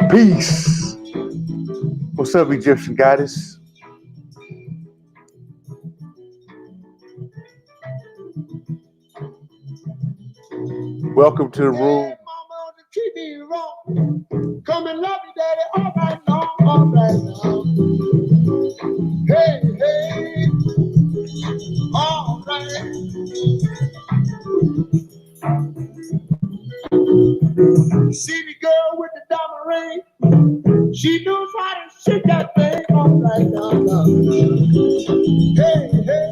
Peace. What's up, Egyptian goddess? Welcome to the room. Come and love you, daddy, all right now, all right now. Hey, hey, all right. See the girl with the diamond ring? She knows how to shake that thing, all right now. Hey, hey,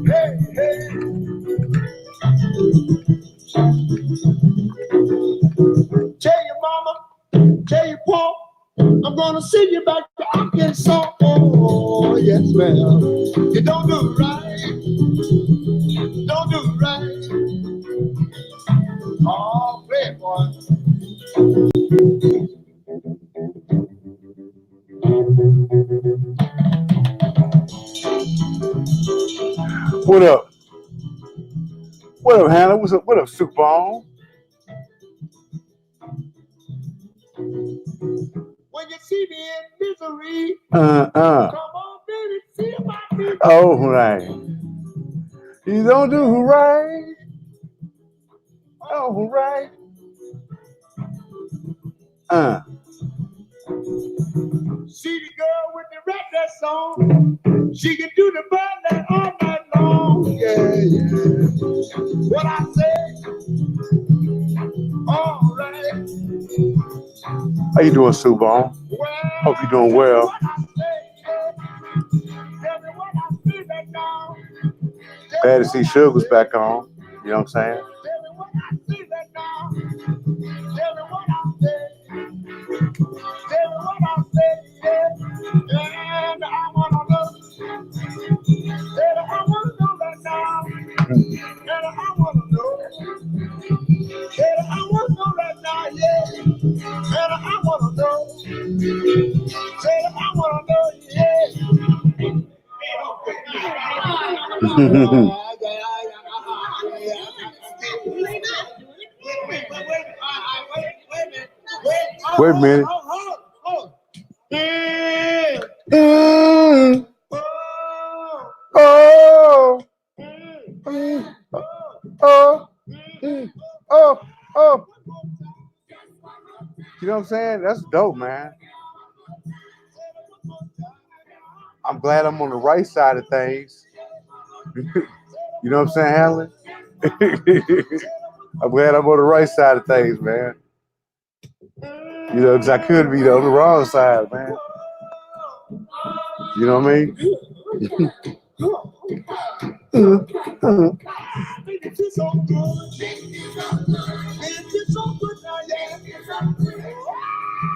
hey, hey. Tell your mama, tell your pa, I'm gonna send you back to Arkansas. Oh, yes, ma'am. You don't do it right. Don't do it right. Oh, play it, boy. What up? What up, Hannah? What's up? What up, Super Bowl? When you see me in misery, come on, baby, see about me. Oh, right. You don't do right. Oh, right. See the girl with the red dress on. She can do the burn all night long. Yeah, yeah. What I say? All right. How you doing, Super Bowl? Well, Hope you're doing well. what I say, yeah. Tell me what I feel right now. Glad to see Sugar's back on. You know what I'm saying? Tell me what I see right now. Tell me what I say. Tell me what I say, yeah. And I wanna know. And I wanna know right now. And I wanna know. And I wanna know right now, yeah. And I wanna know. And I wanna know, yeah. Wait a minute. Oh. You know what I'm saying? That's dope, man. I'm glad I'm on the right side of things. You know what I'm saying, Alan? I'm glad I'm on the right side of things, man. You know, because I could be on the wrong side, man. You know what I mean?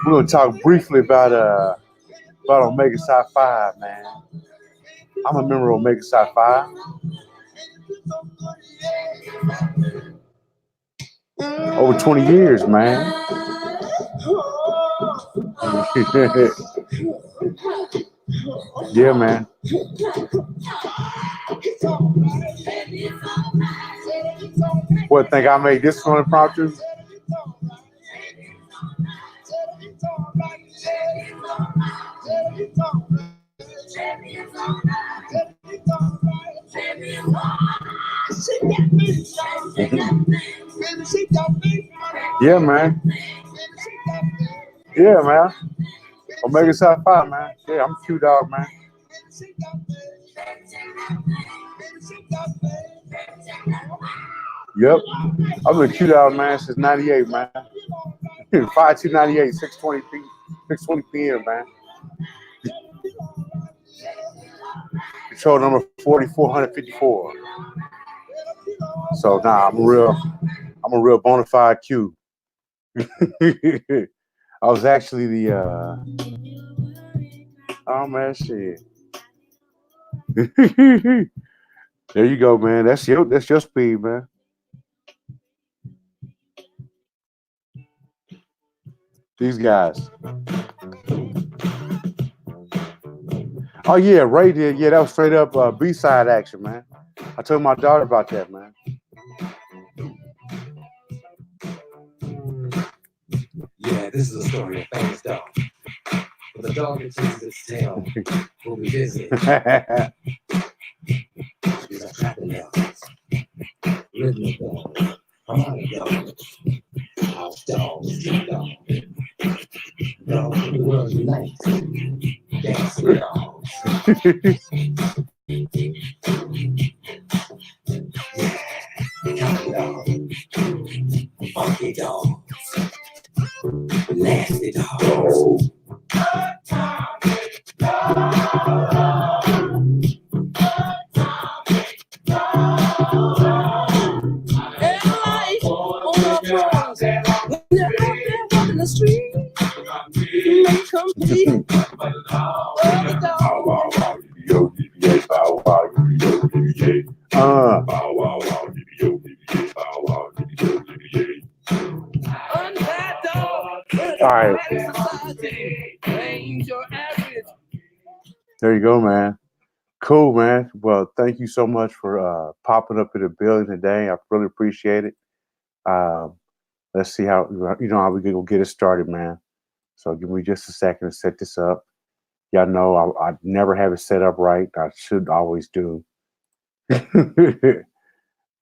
We're gonna talk briefly about Omega Psi Phi, man. I'm a member of Omega Psi Phi. Over 20 years, man. Yeah, man. What, think I made this one impromptu? Yeah, man. Yeah, man. Omega Psi Phi, man. Yeah, I'm a Q dog, man. Yep. I've been a Q dog, man, since 98, man. 5298, 620 p.m., man. Control number 4454. So I'm a real bona fide Q. I was actually the oh man, shit. There you go, man. That's your speed, man. These guys. Oh yeah, Ray did. Yeah, that was straight up B-side action, man. I told my daughter about that, man. Yeah, this is a story of famous dog. But the dog that chases its tail will be busy. These are trapping dogs, rhythmic dogs, harmonic dogs, house dogs, street dogs, dogs of the world unite, dancing dogs. County dogs, funky dogs, nasty dogs. The street, make complete. All right. There you go, man. Cool, man. Well, thank you so much for popping up in the building today. I really appreciate it. Let's see how how we can get it started, man. So give me just a second to set this up. Y'all know I never have it set up right. I should always do.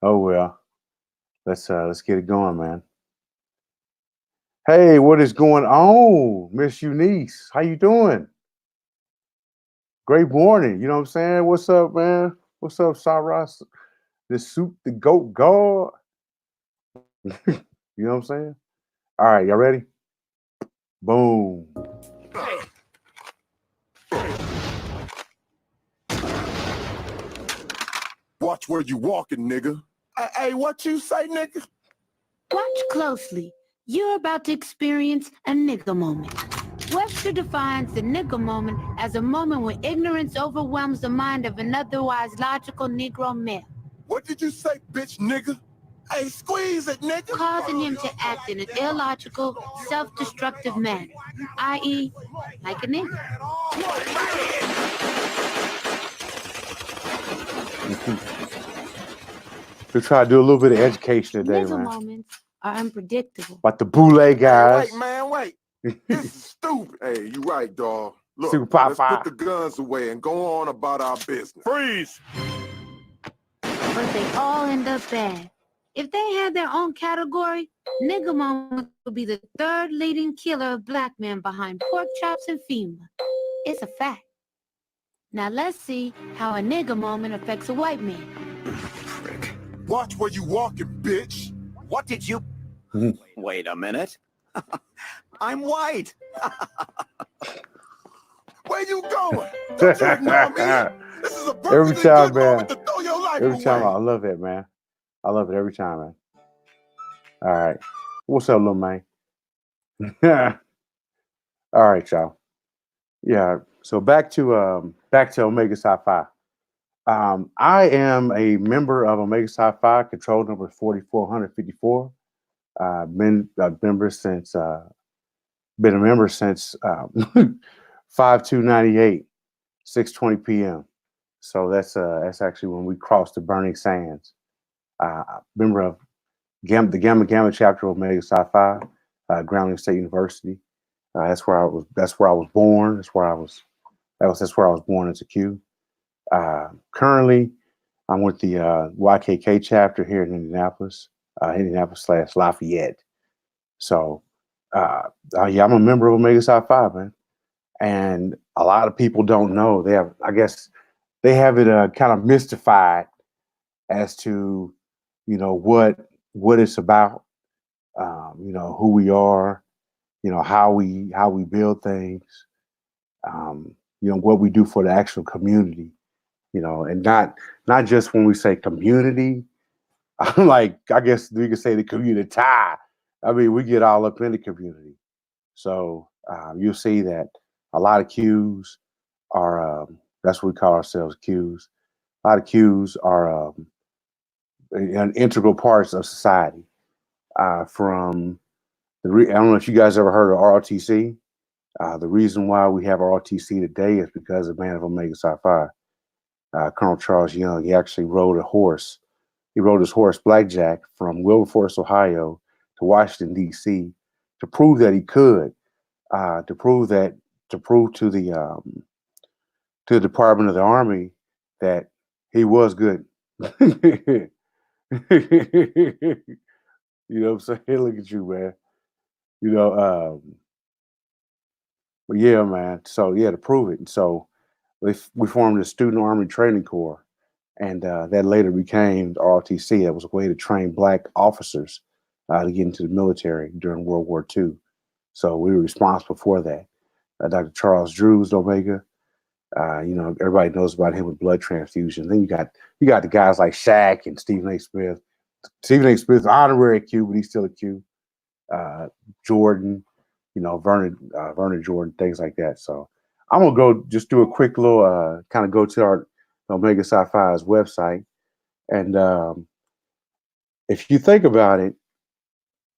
Oh well. Let's get it going, man. Hey, what is going on, Miss Eunice? How you doing? Great morning. You know what I'm saying? What's up, man? What's up, Cyrus? The soup, the goat god. You know what I'm saying? All right, y'all ready? Boom. Watch where you walking, nigga. Hey, what you say, nigga? Watch closely. You're about to experience a nigga moment. Webster defines the nigga moment as a moment when ignorance overwhelms the mind of an otherwise logical Negro male. What did you say, bitch, nigga? Hey, squeeze it, nigga. Causing him to act in an illogical, self-destructive manner, i.e., like a nigga. We'll try to do a little bit of education today, Nigga man. moments are unpredictable. Like the boule guys. Hey, wait, man, wait. This is stupid. Hey, you right, dog. Look, Super let's Pop-Pop. put the guns away and go on about our business. Freeze! But they all end up bad. If they had their own category, nigga moment would be the third leading killer of black men behind pork chops and FEMA. It's a fact. Now let's see how a nigga moment affects a white man. Frick. Watch where you walking, bitch. What did you... Wait a minute. I'm white. Where you going? Don't you ignore me. This is a Every perfectly time, good man. moment to throw your life Every time, away. I love it, man. I love it every time, man. All right. What's up, little man? All right, y'all. Yeah. So back to Omega Psi Phi. I am a member of Omega Psi Phi, control number 4454. Been a member since 5/2/98, 6:20 p.m. So that's actually when we crossed the burning sands. Member of the Gamma chapter of Omega Psi Phi, Grounding State University. That's where I was. That's where I was born. That's where I was born as a Q. Currently, I'm with the YKK chapter here in Indianapolis, Indianapolis/Lafayette. So, yeah, I'm a member of Omega Psi Phi, man. And a lot of people don't know. I guess they have it kind of mystified as to, what it's about, who we are, how we build things, what we do for the actual community, and not just when we say community, like, I guess we could say the community. I mean, we get all up in the community. So you'll see that a lot of Qs are, that's what we call ourselves, Qs. A lot of Qs are an integral parts of society. From I don't know if you guys ever heard of ROTC. The reason why we have ROTC today is because of man of Omega Psi Phi, Colonel Charles Young. He actually rode a horse. He rode his horse Blackjack from Wilberforce, Ohio, to Washington D.C. to prove that he could, to prove to the Department of the Army that he was good. You know what I'm saying? Look at you, man. You know, but yeah, man. So yeah, to prove it. And so we formed the Student Army Training Corps, and that later became the ROTC. That was a way to train black officers to get into the military during World War II. So we were responsible for that. Dr. Charles Drew's Omega. You know, everybody knows about him with blood transfusion. Then you got the guys like Shaq and Stephen A. Smith. Stephen A. Smith, honorary Q, but he's still a Q. Jordan, you know, Vernon Jordan, things like that. So I'm gonna go just do a quick little kind of go to our Omega Psi Phi's website, and if you think about it,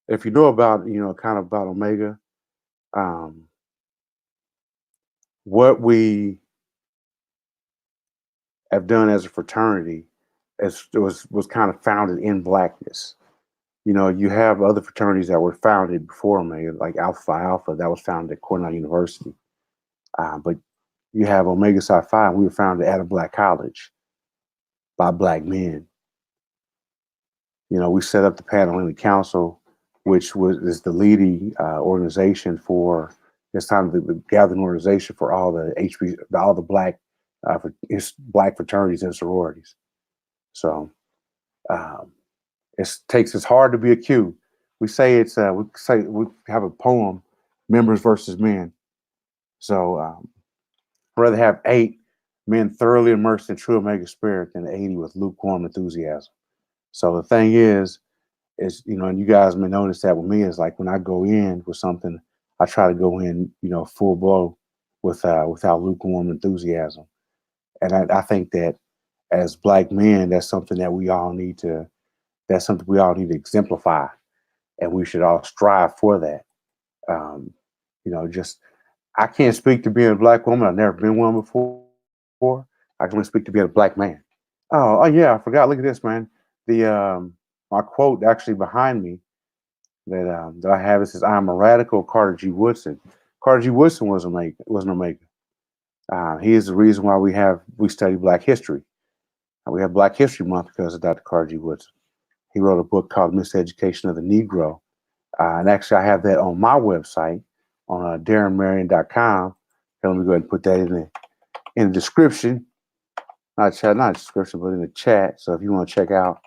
if you know about kind of about Omega, um, what we have done as a fraternity was kind of founded in blackness. You know, you have other fraternities that were founded before Omega, like Alpha Phi Alpha, that was founded at Cornell University. But you have Omega Psi Phi, and we were founded at a black college by black men. You know, we set up the Pan-Atlantic Council, which is the leading organization for it's time the gathering organization for all the all the black black fraternities and sororities. So um, it's hard to be a Q. We have a poem, members versus men. So I'd rather have 8 men thoroughly immersed in true Omega spirit than 80 with lukewarm enthusiasm. So the thing is and you guys may notice that with me is like when I go in with something, I try to go in, full blow without lukewarm enthusiasm. And I think that as black men, that's something we all need to exemplify, and we should all strive for that. Um, just I can't speak to being a black woman. I've never been one before. I can only speak to being a black man. Oh yeah, I forgot. Look at this, man. The my quote actually behind me that I have, it says, "I am a radical Carter G. Woodson." Carter G. Woodson was an Omega. He is the reason why we study Black history. We have Black History Month because of Dr. Carter G. Woodson. He wrote a book called Miseducation of the Negro. And actually, I have that on my website on darrenmarion.com. Let me go ahead and put that in the description. Not description, but in the chat. So if you want to check out,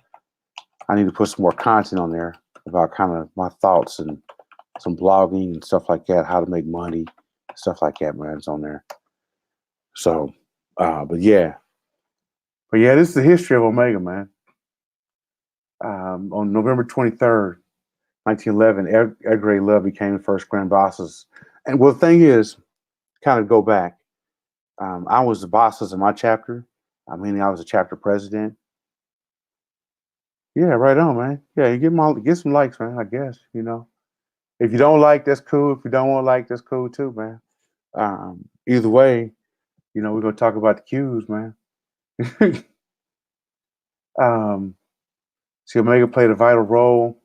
I need to put some more content on there about kind of my thoughts and some blogging and stuff like that, how to make money, stuff like that, man. It's on there. So, but yeah, this is the history of Omega, man. On November 23rd, 1911, Edgar A. Love became the first Grand Bosses. And well, the thing is, kind of go back. I was the bosses in my chapter. I mean, I was a chapter president. Yeah, right on, man. Yeah, you get some likes, man. I guess if you don't like, that's cool. If you don't want to like, that's cool too, man. Either way, we're gonna talk about the Qs, man. See, Omega played a vital role.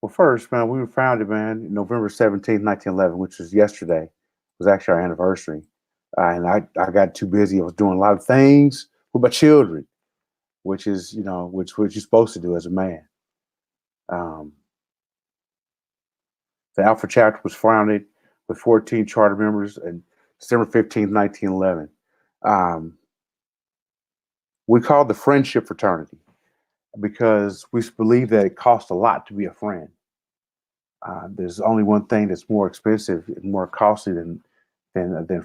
Well, first, man, we were founded, man, November 17th, 1911, which was yesterday. It was actually our anniversary. And I got too busy. I was doing a lot of things with my children, which is, which what you're supposed to do as a man. The Alpha chapter was founded with 14 charter members on December 15th, 1911. We called the Friendship Fraternity because we believe that it costs a lot to be a friend. There's only one thing that's more expensive and more costly than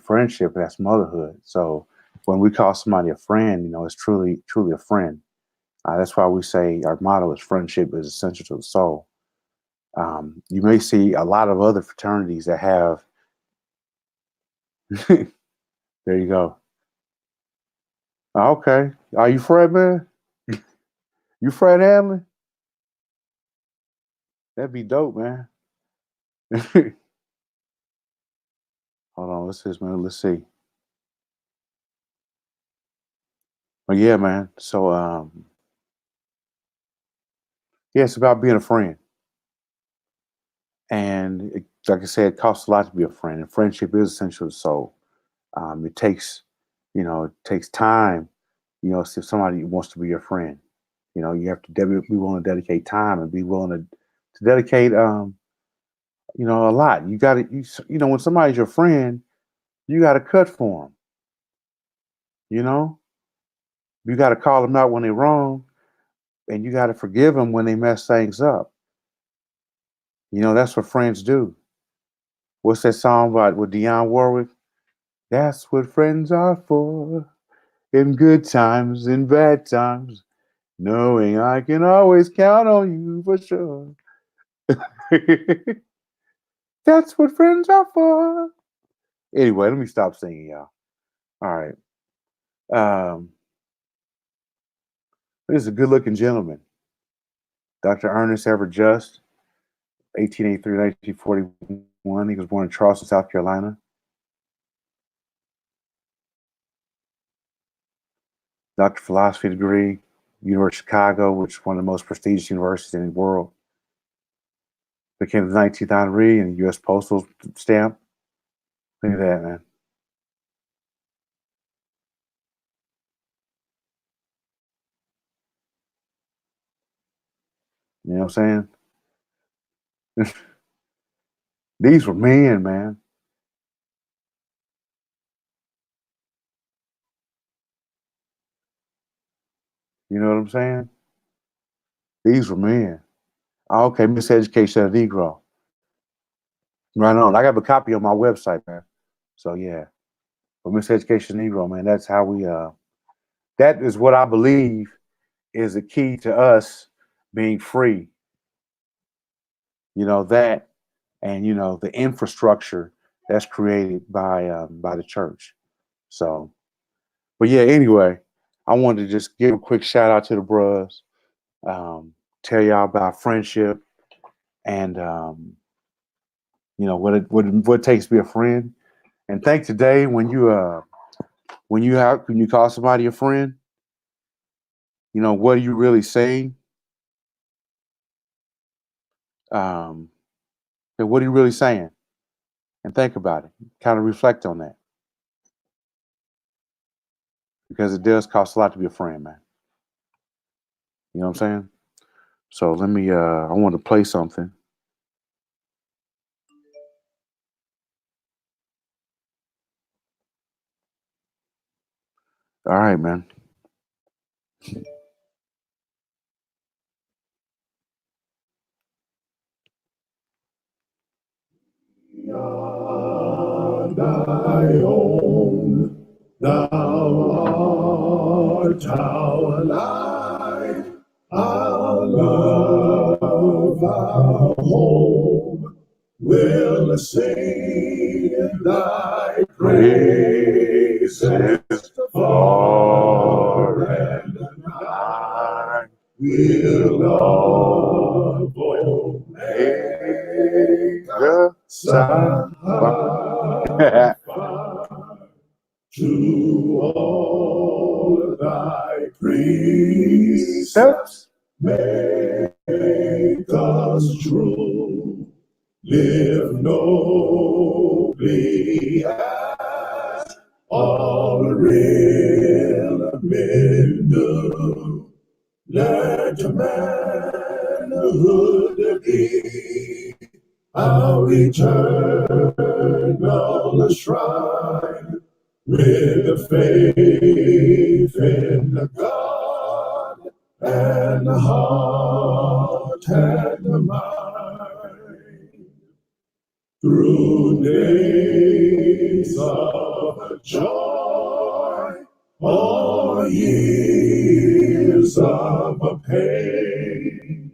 friendship, and that's motherhood. So when we call somebody a friend, it's truly a friend. That's why we say our motto is friendship is essential to the soul. You may see a lot of other fraternities that have. There you go. Okay. Are you Fred, man? You Fred Hadley? That'd be dope, man. Hold on, let's see. But yeah, man. So yeah, it's about being a friend. And like I said, it costs a lot to be a friend. And friendship is essential to the soul. It takes, it takes time, if somebody wants to be your friend. You have to be willing to dedicate time and be willing to dedicate, a lot. You got to, when somebody's your friend, you got to cut for them. You got to call them out when they're wrong, and you got to forgive them when they mess things up. That's what friends do. What's that song about with Dionne Warwick? That's what friends are for. In good times, in bad times, knowing I can always count on you for sure. That's what friends are for. Anyway, let me stop singing, y'all. All right. This is a good-looking gentleman, Dr. Ernest Everett Just, 1883-1941. He was born in Charleston, South Carolina. Doctor of Philosophy degree, University of Chicago, which is one of the most prestigious universities in the world. Became the 19th honoree and U.S. Postal Stamp. Look at that, man. You know what I'm saying? These were men, man. You know what I'm saying? These were men. Oh, okay, Miseducation of the Negro. Right on. I got a copy on my website, man. So yeah. But Miseducation of the Negro, man, that's how we that is what I believe is the key to us being free. That and the infrastructure that's created by the church. So, but yeah, anyway, I wanted to just give a quick shout out to the Bruz, tell y'all about friendship and what it takes to be a friend. And think today when you call somebody a friend, what are you really saying? And what are you really saying? And think about it. Kind of reflect on that. Because it does cost a lot to be a friend, man. You know what I'm saying? So let me I want to play something. All right, man. Thy own, thou art our light, our love, our home. Will sing thy praises far and nigh. We'll love Omega Psi Phi. To all thy precepts make us true. Live nobly as all real men do. Let manhood be our eternal shrine, with faith in the God and the heart and the mind. Through days of joy or years of pain,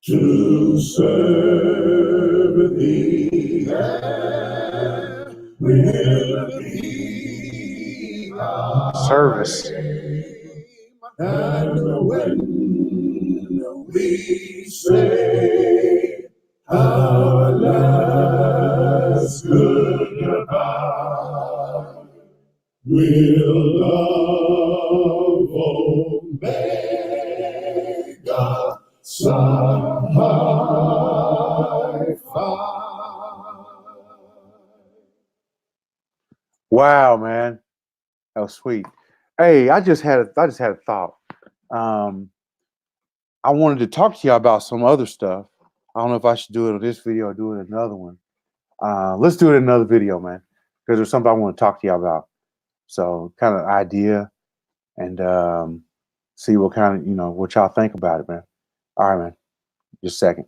to serve thee and will be our service. And when we say our last good We'll love Omega Psi Phi. Wow, man, that was sweet. Hey, I just had a thought. I wanted to talk to y'all about some other stuff. I don't know if I should do it on this video or do it in another one. Let's do it in another video, man, because there's something I want to talk to y'all about. So, kind of idea, and see what kind of what y'all think about it, man. All right, man. Just a second.